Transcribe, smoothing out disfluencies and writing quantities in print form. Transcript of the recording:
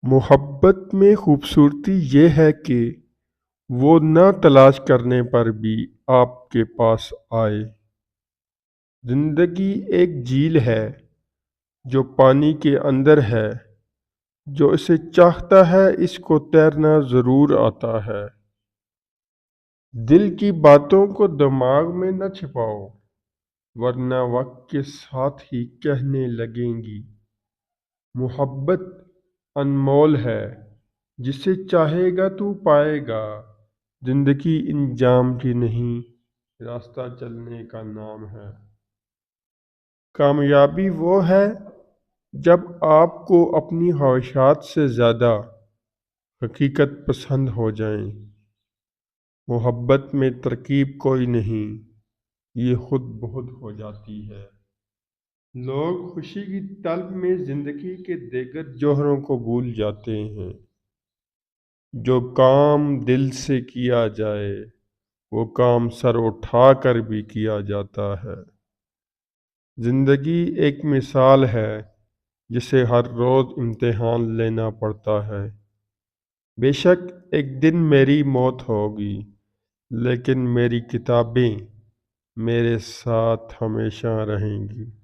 محبت میں خوبصورتی یہ ہے کہ وہ نہ تلاش کرنے پر بھی آپ کے پاس آئے۔ زندگی ایک جھیل ہے جو پانی کے اندر ہے، جو اسے چاہتا ہے اس کو تیرنا ضرور آتا ہے۔ دل کی باتوں کو دماغ میں نہ چھپاؤ، ورنہ وقت کے ساتھ ہی کہنے لگیں گی۔ محبت انمول ہے، جسے چاہے گا تو پائے گا۔ زندگی انجام کی نہیں، راستہ چلنے کا نام ہے۔ کامیابی وہ ہے جب آپ کو اپنی خواہشات سے زیادہ حقیقت پسند ہو جائیں۔ محبت میں ترکیب کوئی نہیں، یہ خود بہت ہو جاتی ہے۔ لوگ خوشی کی طلب میں زندگی کے دیگر جوہروں کو بھول جاتے ہیں۔ جو کام دل سے کیا جائے وہ کام سر اٹھا کر بھی کیا جاتا ہے۔ زندگی ایک مثال ہے جسے ہر روز امتحان لینا پڑتا ہے۔ بے شک ایک دن میری موت ہوگی، لیکن میری کتابیں میرے ساتھ ہمیشہ رہیں گی۔